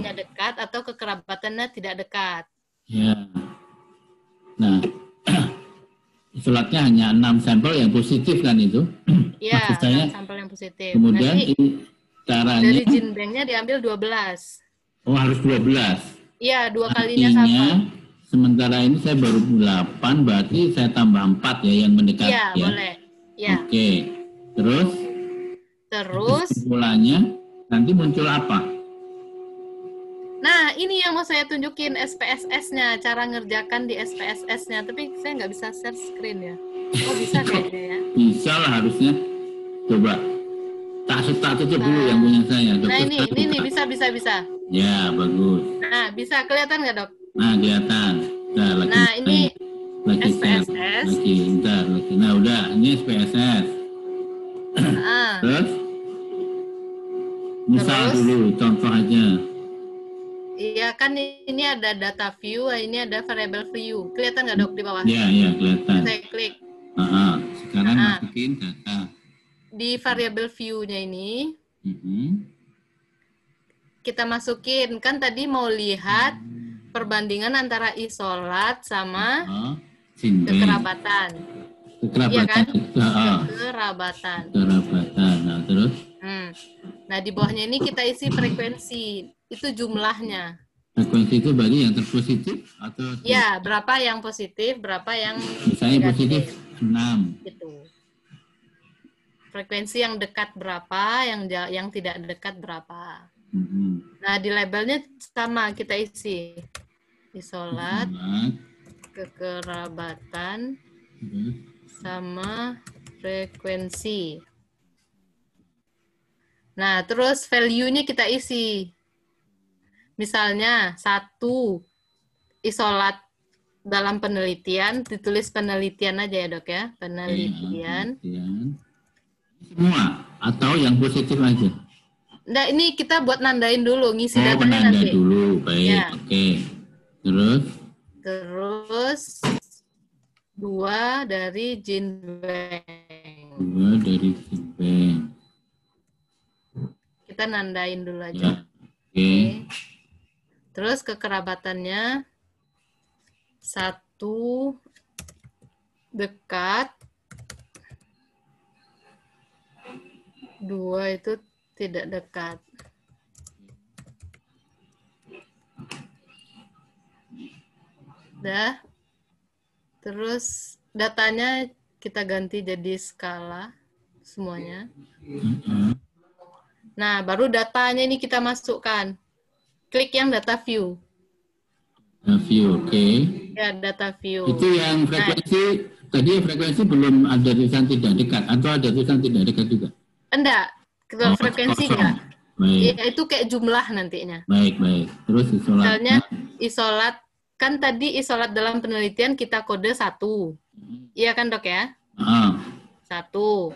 kekerabatannya dekat atau kekerabatannya tidak dekat. Ya. Nah, isolatnya hanya 6 sampel yang positif kan itu? Iya, Maksud saya, 6 sampel yang positif. kemudian Nanti caranya dari gene banknya diambil 12. harus 12. Iya, 2 kalinya Artinya sama. sementara ini saya baru 8, berarti saya tambah 4 ya yang mendekat Iya, ya. boleh. Ya. Oke. Terus kesimpulannya nanti muncul apa? Nah, ini yang mau saya tunjukin SPSS-nya, cara ngerjakan di SPSS-nya. Tapi saya nggak bisa share screen ya. Oh, bisa kayaknya ya. Bisa lah harusnya. Coba. Tak tutup dulu yang punya saya. Nah, ini bisa. Ya, bagus. Nah, bisa kelihatan nggak, Dok? Nah, kelihatan. Nah, ini lagi SPSS. Lagi. Nah, udah. Ini SPSS. Terus? Misal dulu, contoh aja. Iya, kan ini ada data view, ini ada variable view. Kelihatan nggak, Dok, di bawah? Iya, kelihatan. Saya klik. Sekarang masukin data. Di variable view-nya ini, kita masukin. Kan tadi mau lihat perbandingan antara isolat sama kekerabatan. Iya kan? Kekerabatan. Nah, terus? Nah, di bawahnya ini kita isi frekuensi. Itu jumlahnya. Frekuensi itu berarti yang terpositif? Atau ya, berapa yang positif, berapa yang misalnya negatif. Positif 6. Gitu. Frekuensi yang dekat berapa, yang tidak dekat berapa. Nah, di labelnya sama kita isi. Isolat, kekerabatan, sama frekuensi. Nah, terus value-nya kita isi. Misalnya, 1 isolat dalam penelitian, ditulis penelitian aja ya, Dok ya. Penelitian. Semua atau yang positif aja? Nah, ini kita buat nandain dulu, ngisi datanya nanti. Dulu, baik. Ya. Oke. Terus 2 dari gene bank. Kita nandain dulu aja. Oke. Terus kekerabatannya 1 dekat, 2 itu tidak dekat. Udah. Terus datanya kita ganti jadi skala semuanya. Nah, baru datanya ini kita masukkan. Klik yang data view. Oke. Ya, data view. Itu yang frekuensi, tadi frekuensi belum ada tulisan tidak dekat, atau ada tulisan tidak dekat juga? Enggak, frekuensi enggak. Ya, itu kayak jumlah nantinya. Baik. Terus isolat. Misalnya, isolat, kan tadi isolat dalam penelitian kita kode 1. Iya kan, Dok ya? 1.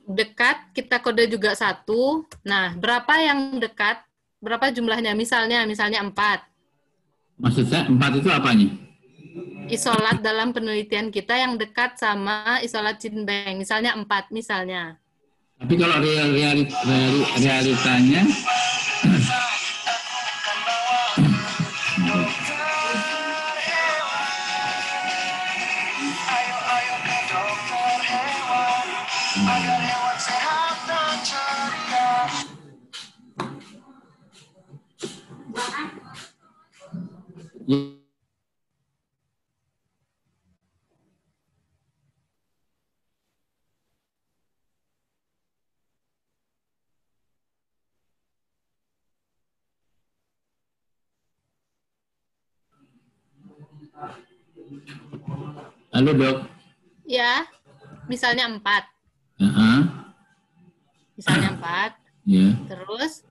Dekat, kita kode juga 1. Nah, berapa yang dekat? Berapa jumlahnya? Misalnya 4. Maksud saya 4 itu apanya? Isolat dalam penelitian kita yang dekat sama isolat gene bank. Misalnya 4, misalnya. Tapi kalau realitanya... Halo, Dok. Ya, misalnya 4. Misalnya 4. Ya. Terus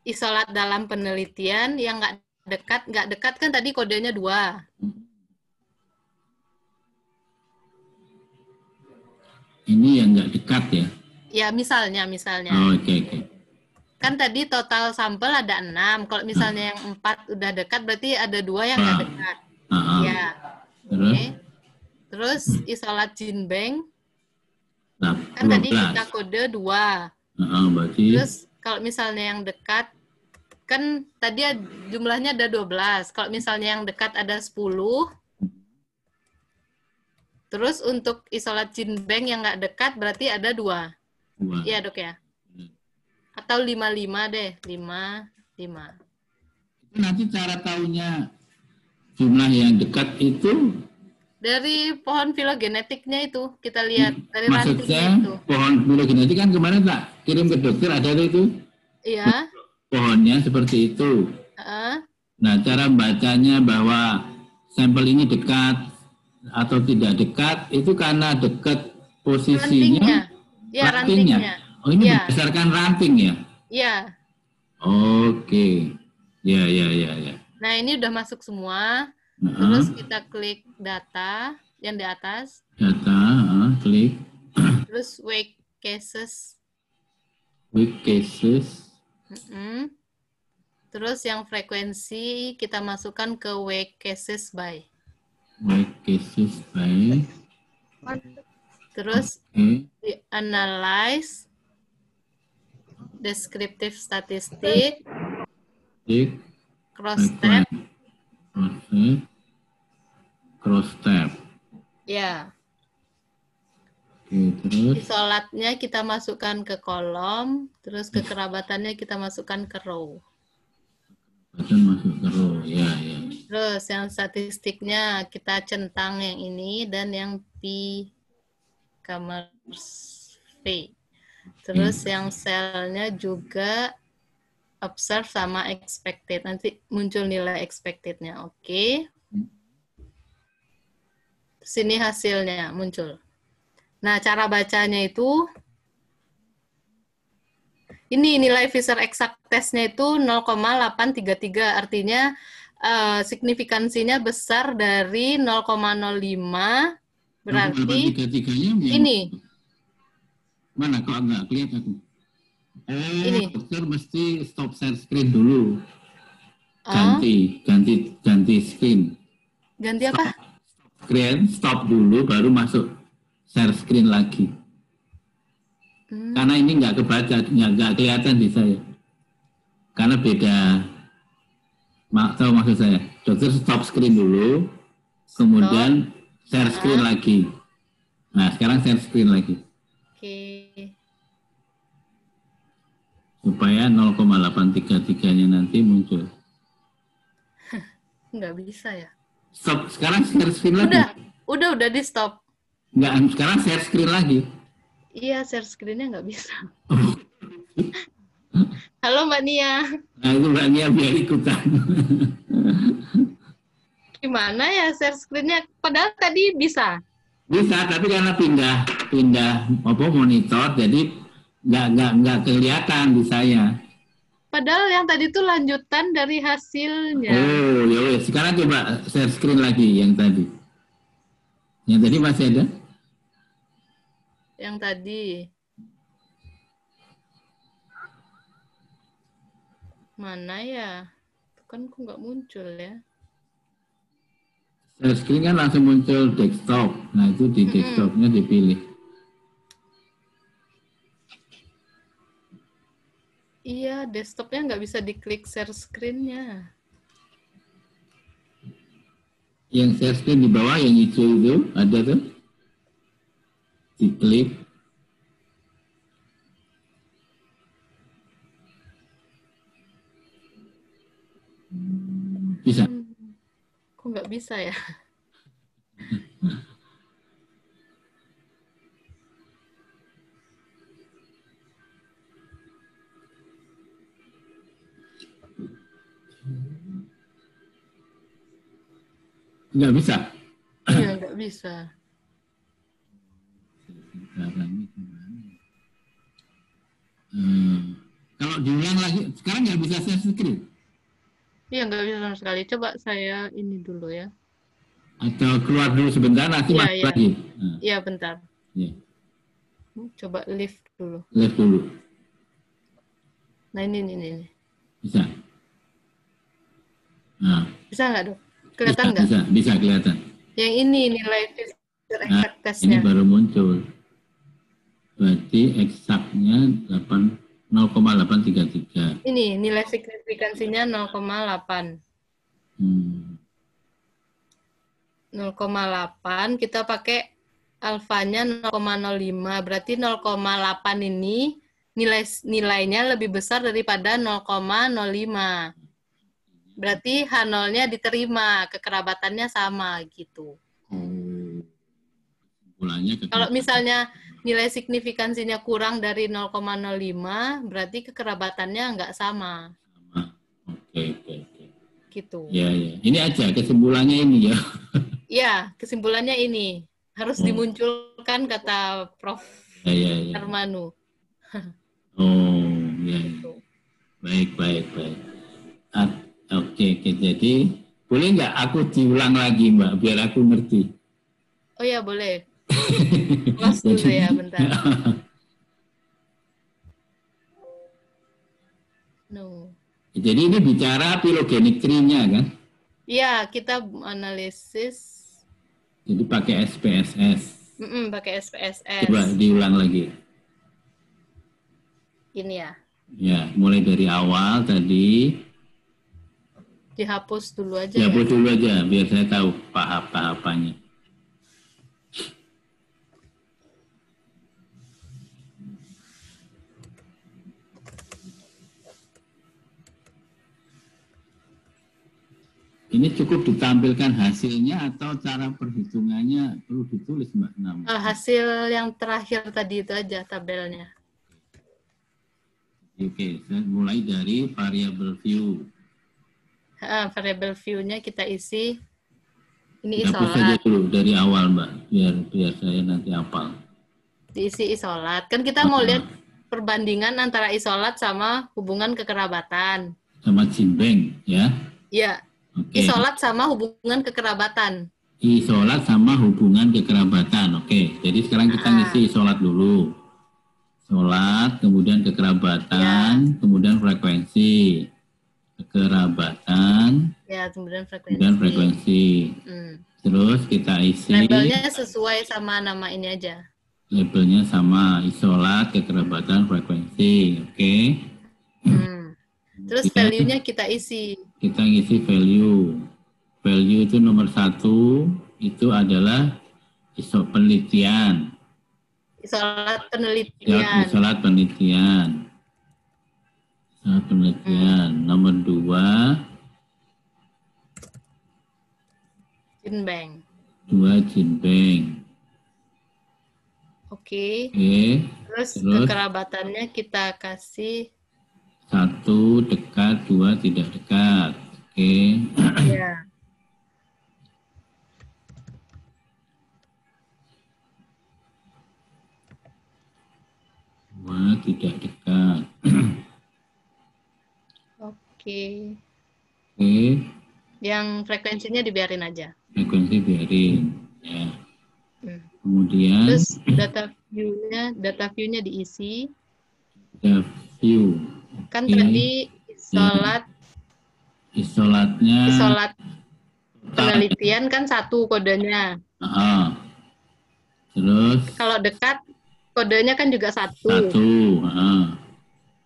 isolat dalam penelitian yang nggak dekat kan tadi kodenya 2. Ini yang nggak dekat ya? Ya, misalnya. Oke. Kan tadi total sampel ada 6. Kalau misalnya yang 4 udah dekat, berarti ada 2 yang nggak dekat. Ya. Terus isolat gene bank, kan tadi kita kode 2. Berarti... Terus kalau misalnya yang dekat, kan tadi jumlahnya ada 12. Kalau misalnya yang dekat ada 10, terus untuk isolat Jinbeng yang nggak dekat berarti ada 2. Iya, Dok ya? Atau 55 deh, 5. Itu nanti cara tahunya jumlah yang dekat itu dari pohon filogenetiknya itu kita lihat dari maksudnya rantingnya itu. Pohon filogenetik kan kemarin tak kirim ke dokter, ada itu Iya. pohonnya seperti itu. Nah, cara bacanya bahwa sampel ini dekat atau tidak dekat itu karena dekat posisinya rantingnya. Oh, ini berdasarkan ranting ya? Iya. Oke. Ya. Nah, ini udah masuk semua. Terus kita klik data yang di atas. Data, klik. Terus weak cases. Terus yang frekuensi kita masukkan ke weak cases by. Terus di analyze descriptive statistic, cross step. Ya. Oke, terus isolatnya kita masukkan ke kolom, terus kekerabatannya kita masukkan ke row. Masuk ke row, ya. Terus yang statistiknya kita centang yang ini dan yang commerce V. Terus yang selnya juga observe sama expected. Nanti muncul nilai expected-nya. Oke. Sini hasilnya muncul. Nah, cara bacanya itu ini nilai Fisher exact test-nya itu 0,833. Artinya signifikansinya besar dari 0,05. Berarti ini. Mana kok enggak kelihatan aku? Ini. Dokter mesti stop share screen dulu. Ganti screen. Ganti apa? Stop dulu baru masuk share screen lagi. Karena ini nggak kebaca, nggak kelihatan di saya. Karena beda. Tahu maksud saya? Dokter stop screen dulu, kemudian share screen lagi. Nah, sekarang share screen lagi. Oke. Supaya 0,833-nya nanti muncul. Nggak bisa ya? Stop, sekarang share screen lagi. Udah di stop. Nggak, sekarang share screen lagi. Iya, share screen-nya nggak bisa. Halo Mbak Nia. Nah, itu Mbak Nia biar ikutan. Gimana ya share screen-nya? Padahal tadi bisa. Bisa, tapi karena pindah monitor, jadi nggak kelihatan di saya. Padahal yang tadi itu lanjutan dari hasilnya. Oh, ya wes. Sekarang coba share screen lagi yang tadi. Yang tadi masih ada? Yang tadi. Mana ya? Kan kok nggak muncul ya? Share screen kan langsung muncul desktop. Nah, itu di desktopnya dipilih. Iya, desktopnya nggak bisa diklik share screen-nya. Yang share screen di bawah yang hijau itu ada tuh? Diklik. Bisa? Kok nggak bisa ya? Nggak bisa? Iya, nggak bisa. Kalau diulang lagi, sekarang nggak bisa share screen? Iya, nggak bisa sama sekali. Coba saya ini dulu ya. Atau keluar dulu sebentar, nanti masuk lagi. Iya, bentar. Ya. Coba lift dulu. Lift dulu. Nah, ini. Bisa? Nah. Bisa nggak, Dok? Kelihatan nggak? Bisa kelihatan. Yang ini nilai Fisher exact test-nya. Ini baru muncul. Berarti eksaknya 8 0,833. Ini nilai signifikansinya 0,8. 0,8 kita pakai alfanya 0,05. Berarti 0,8 ini nilainya lebih besar daripada 0,05. Berarti H0-nya diterima, kekerabatannya sama gitu. Kalau misalnya nilai signifikansinya kurang dari 0,05, berarti kekerabatannya nggak sama. Oke. Gitu. Ya. Ini aja kesimpulannya ini ya. Ya, kesimpulannya ini. Harus dimunculkan kata Prof. Hermanu. Ya. Baik. Oke. Jadi boleh nggak aku diulang lagi, Mbak, biar aku ngerti? Oh ya, boleh. Close dulu ya, bentar. No. Jadi ini bicara phylogenetic tree-nya kan? Iya, kita analisis. Jadi pakai SPSS. Pakai SPSS. Coba diulang lagi. Ini ya. Ya, mulai dari awal tadi. Dihapus dulu aja. Dihapus dulu aja, biar saya tahu tahapannya. Ini cukup ditampilkan hasilnya atau cara perhitungannya perlu ditulis, Mbak Nam? Hasil yang terakhir tadi itu aja tabelnya. Oke, saya mulai dari variable view. Variable view-nya kita isi. Ini hapus isolat. saja dulu dari awal, Mbak, biar saya nanti hafal. Diisi isolat. Kan kita mau lihat perbandingan antara isolat sama hubungan kekerabatan. Sama jimbeng, ya? Iya. Okay. Isolat sama hubungan kekerabatan. Isolat sama hubungan kekerabatan. Oke, jadi sekarang kita ngisi isolat dulu. Isolat, kemudian kekerabatan, kemudian frekuensi. Kekerabatan, kemudian frekuensi. Terus kita isi. Labelnya sesuai sama nama ini aja. Labelnya sama, isolat, kekerabatan, frekuensi. Oke. Terus value-nya kita isi. Kita ngisi value. Value itu nomor 1, itu adalah penelitian. Isolat penelitian. Isolat penelitian. Nomor 2. Jinbeng. 2 jinbeng. Oke. Terus kekerabatannya kita kasih 1 dekat, 2 tidak dekat. Oke. Ya. Dua tidak dekat. Oke. Oke. Yang frekuensinya dibiarin aja. Frekuensi biarin. Ya. Kemudian. Terus data view-nya diisi. Data view. Kan tadi isolat penelitian kan 1 kodenya. Terus kalau dekat kodenya kan juga 1.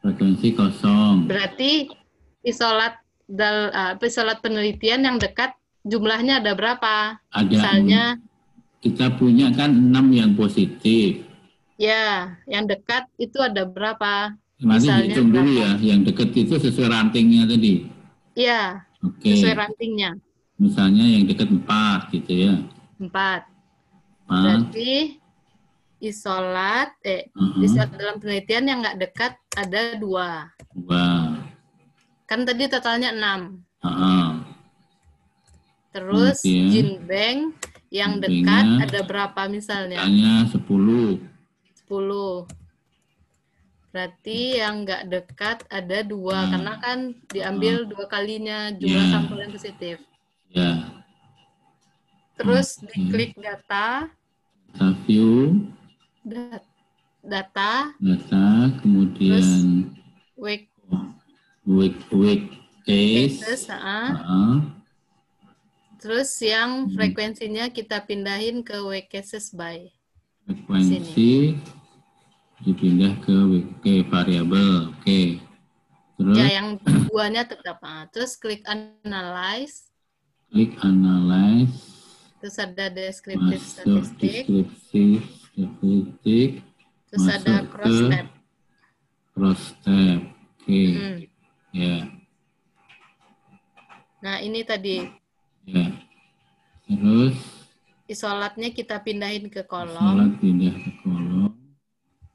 Frekuensi 0. Berarti isolat penelitian yang dekat jumlahnya ada berapa? Misalnya kita punya kan 6 yang positif. Ya, yang dekat itu ada berapa? Nanti hitung dulu ya, yang dekat itu sesuai rantingnya tadi. Iya, sesuai rantingnya. Misalnya yang dekat 4 gitu ya. 4. Berarti isolat dalam penelitian yang nggak dekat ada 2. Kan tadi totalnya 6. Terus jinbeng yang dekat ada berapa misalnya? Misalnya 10. Berarti yang nggak dekat ada 2, karena kan diambil 2 kalinya jumlah sampel yang positif. Terus diklik data view, data, kemudian week cases. Terus yang frekuensinya kita pindahin ke week cases by. Frekuensi dipindah ke variabel. Oke. Terus ya yang duanya tetap. Terus klik analyze. Klik analyze. Terus ada descriptive masuk statistik. Deskripsi statistik. Terus ada cross tab. Cross tab. Oke. Ya. Nah, ini tadi. Ya. Terus isolatnya kita pindahin ke kolom. Isolat pindah ke kolom.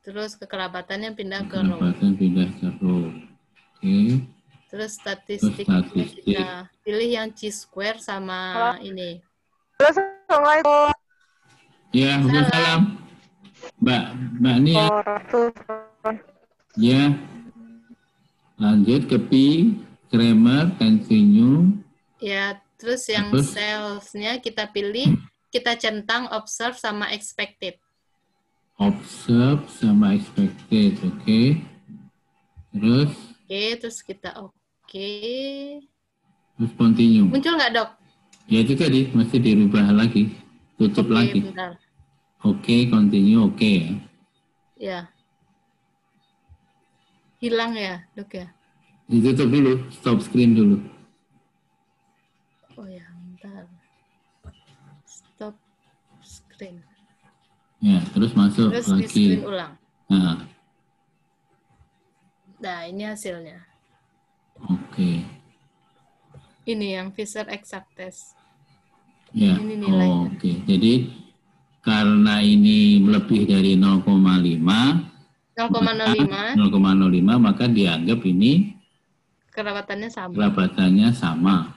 Terus kekerabatannya pindah ke row. Kekerabatan pindah ke row. Oke. Terus statistiknya kita pilih yang chi-square sama ini. Assalamualaikum. Ya, waalaikumsalam. Mbak Nia. Ya. Lanjut ke Pi, Kramer, continue. Ya, terus yang sales-nya kita pilih, kita centang observe sama expected. Observe sama expected, oke. Terus? Oke, terus kita Terus continue. Muncul nggak, Dok? Ya itu tadi, masih dirubah lagi. Tutup lagi. Bentar. Oke, continue, oke ya. Ya. Hilang ya, Dok ya? Ditutup dulu, stop screen dulu. Oh ya, bentar. Stop screen. Ya, terus masuk terus lagi. Terus di screen ulang. Nah, ini hasilnya. Oke. Ini yang Fisher exact test. Ya, ini nilainya. Oke. Jadi, karena ini lebih dari 0,05, 0,05, maka dianggap ini kerabatannya sama.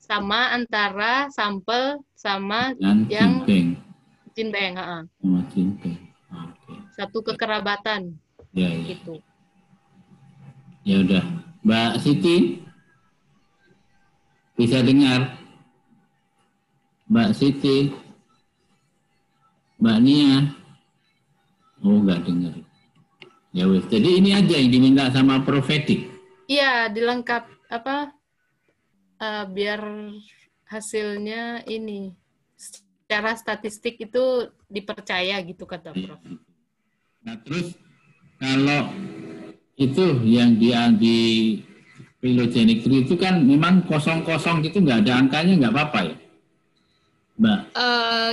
Sama antara sampel sama yang Jinbeng. Sama Jinbeng. Oke. Satu kekerabatan. Ya. Gitu. Ya udah. Mbak Siti bisa dengar? Mbak Siti, Mbak Nia. Oh, nggak dengar. Ya wes. Jadi ini aja yang diminta sama Profedik. Iya, dilengkap biar hasilnya ini secara statistik itu dipercaya gitu kata Prof. Nah terus kalau itu yang di phylogenetic tree itu kan memang kosong-kosong gitu, nggak ada angkanya, nggak apa-apa ya, Mbak?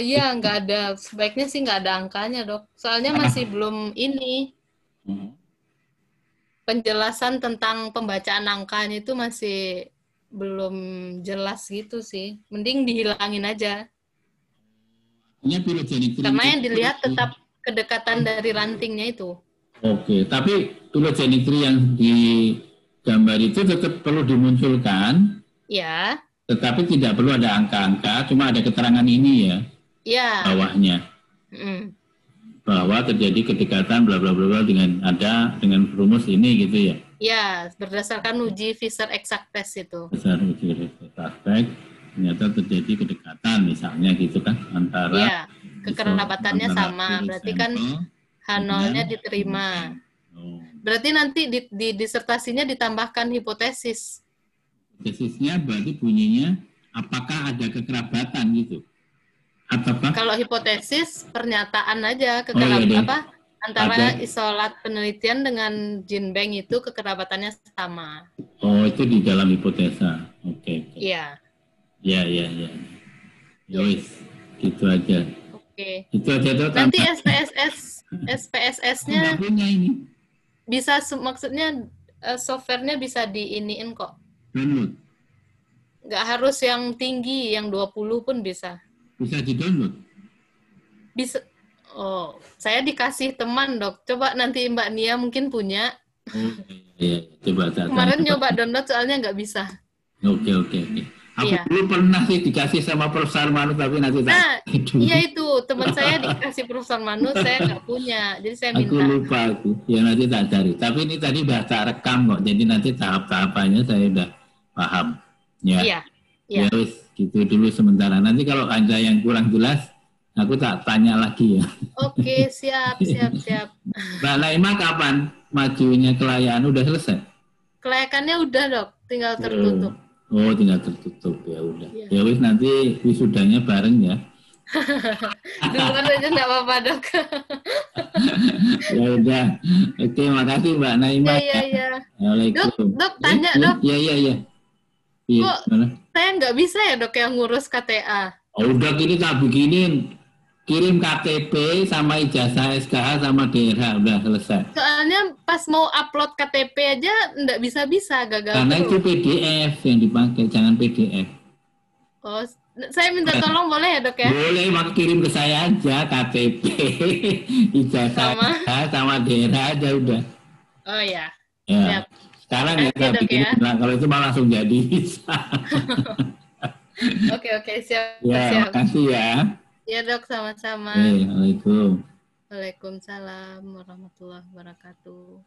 Ya nggak ada, sebaiknya sih nggak ada angkanya, Dok. Soalnya masih belum ini. Penjelasan tentang pembacaan angkanya itu masih belum jelas gitu sih. Mending dihilangin aja. Karena yang dilihat tetap kedekatan dari rantingnya itu. Oke, tapi phylogenetic tree yang di gambar itu tetap perlu dimunculkan. Ya. Tetapi tidak perlu ada angka-angka, cuma ada keterangan ini ya. Ya. Bawahnya. Bahwa terjadi kedekatan bla bla bla dengan rumus ini gitu ya. Ya, berdasarkan uji Fisher exact test itu. Berdasarkan uji Fisher exact test ternyata terjadi kedekatan misalnya gitu kan antara. Ya, kekerabatannya sama, berarti kan H0-nya diterima. Berarti nanti di disertasinya ditambahkan hipotesis. Hipotesisnya berarti bunyinya apakah ada kekerabatan gitu. Ataukah? Kalau hipotesis pernyataan aja antara isolat penelitian dengan Jinbeng itu kekerabatannya sama. Oh, itu di dalam hipotesa. Oke. Iya. Ya. Yowis, gitu aja. Oke. Itu aja tuh. Nanti SPSS-nya punya ini. Bisa maksudnya softwarenya bisa diiniin kok. Download. Nggak harus yang tinggi, yang 20 pun bisa. Bisa di-download? Bisa. Oh, saya dikasih teman, Dok. Coba nanti Mbak Nia mungkin punya. Oh, iya. Coba. Kemarin nyoba download soalnya nggak bisa. Oke. Aku dulu pernah sih dikasih sama Prof. Sarmanu, tapi nanti iya itu. Teman saya dikasih Prof. Sarmanu, saya nggak punya. Jadi saya minta. Aku lupa aku. Ya nanti tak cari. Tapi ini tadi udah tak rekam kok. Jadi nanti tahap-tahapannya saya udah paham. Ya. Iya. Ya wis, gitu dulu sementara. Nanti kalau ada yang kurang jelas, aku tak tanya lagi ya. Oke, siap. Mbak Naima kapan majunya kelayakan? Udah selesai? Kelayakannya udah, Dok. Tinggal tertutup. Oh, tinggal tertutup. Ya udah. Ya wis, nanti wisudanya bareng ya. Duluan aja nggak apa-apa, Dok. Ya udah. Oke, makasih Mbak Naimah. Iya. Waalaikumsalam. Dok, tanya, Dok. Iya. Kok saya nggak bisa ya, Dok, yang ngurus KTA? Oh, udah gini tak beginin. Kirim KTP sama ijazah SKA sama DRH, udah selesai. Soalnya pas mau upload KTP aja nggak bisa-bisa, gagal. Karena itu PDF yang dipakai, jangan PDF. Oh, saya minta tolong boleh ya, Dok ya? Boleh, mak kirim ke saya aja KTP, ijazah sama DRH aja udah. Oh ya. Ya. Sekarang ya saya bikin, kalau itu malah langsung jadi bisa. Oke, siap. Ya, makasih ya. Ya, Dok, sama-sama. Waalaikumsalam. Waalaikumsalam warahmatullahi wabarakatuh.